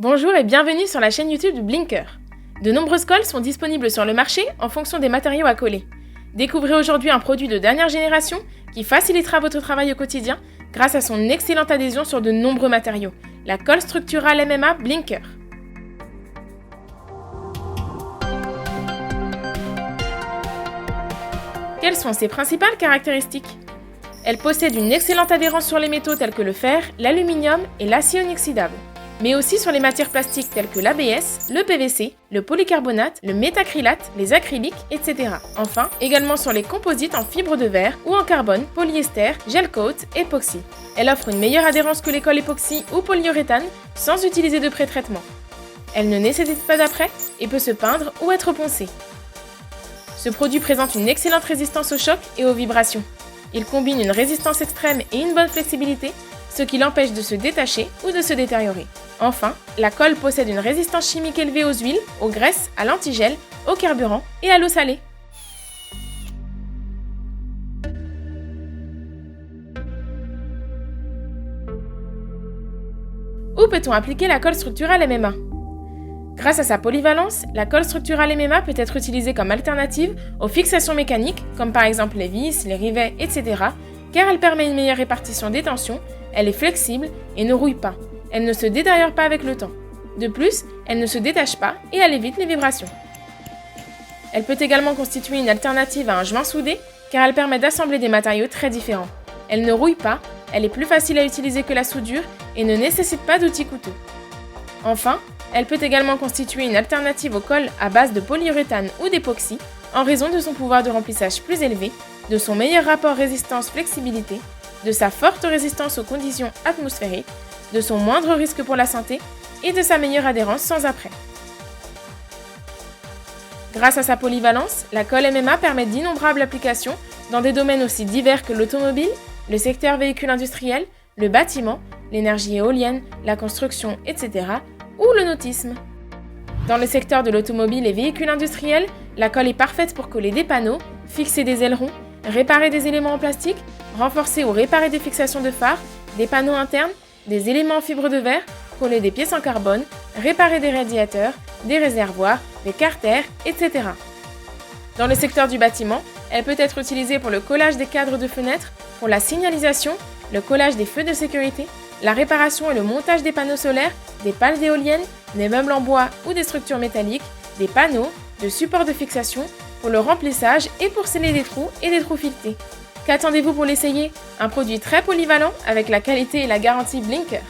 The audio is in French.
Bonjour et bienvenue sur la chaîne YouTube du Blinker. De nombreuses colles sont disponibles sur le marché en fonction des matériaux à coller. Découvrez aujourd'hui un produit de dernière génération qui facilitera votre travail au quotidien grâce à son excellente adhésion sur de nombreux matériaux, la colle structurale MMA Blinker. Quelles sont ses principales caractéristiques? Elle possède une excellente adhérence sur les métaux tels que le fer, l'aluminium et l'acier inoxydable, mais aussi sur les matières plastiques telles que l'ABS, le PVC, le polycarbonate, le métacrylate, les acryliques, etc. Enfin, également sur les composites en fibre de verre ou en carbone, polyester, gel coat, époxy. Elle offre une meilleure adhérence que les colles époxy ou polyuréthane sans utiliser de pré-traitement. Elle ne nécessite pas d'après et peut se peindre ou être poncée. Ce produit présente une excellente résistance aux chocs et aux vibrations. Il combine une résistance extrême et une bonne flexibilité, ce qui l'empêche de se détacher ou de se détériorer. Enfin, la colle possède une résistance chimique élevée aux huiles, aux graisses, à l'antigel, au carburant et à l'eau salée. Où peut-on appliquer la colle structurale MMA? Grâce à sa polyvalence, la colle structurale MMA peut être utilisée comme alternative aux fixations mécaniques, comme par exemple les vis, les rivets, etc., car elle permet une meilleure répartition des tensions, elle est flexible et ne rouille pas. Elle ne se détériore pas avec le temps. De plus, elle ne se détache pas et elle évite les vibrations. Elle peut également constituer une alternative à un joint soudé, car elle permet d'assembler des matériaux très différents. Elle ne rouille pas, elle est plus facile à utiliser que la soudure et ne nécessite pas d'outils coûteux. Enfin, elle peut également constituer une alternative aux colles à base de polyuréthane ou d'époxy, en raison de son pouvoir de remplissage plus élevé, de son meilleur rapport résistance-flexibilité, de sa forte résistance aux conditions atmosphériques, de son moindre risque pour la santé et de sa meilleure adhérence sans après. Grâce à sa polyvalence, la colle MMA permet d'innombrables applications dans des domaines aussi divers que l'automobile, le secteur véhicule industriel, le bâtiment, l'énergie éolienne, la construction, etc., ou le nautisme. Dans le secteur de l'automobile et véhicules industriels, la colle est parfaite pour coller des panneaux, fixer des ailerons, réparer des éléments en plastique, renforcer ou réparer des fixations de phares, des panneaux internes, des éléments en fibre de verre, coller des pièces en carbone, réparer des radiateurs, des réservoirs, des carters, etc. Dans le secteur du bâtiment, elle peut être utilisée pour le collage des cadres de fenêtres, pour la signalisation, le collage des feux de sécurité, la réparation et le montage des panneaux solaires, des pales d'éoliennes, des meubles en bois ou des structures métalliques, des panneaux, de supports de fixation, pour le remplissage et pour sceller des trous et des trous filetés. Qu'attendez-vous pour l'essayer? Un produit très polyvalent avec la qualité et la garantie Blinker.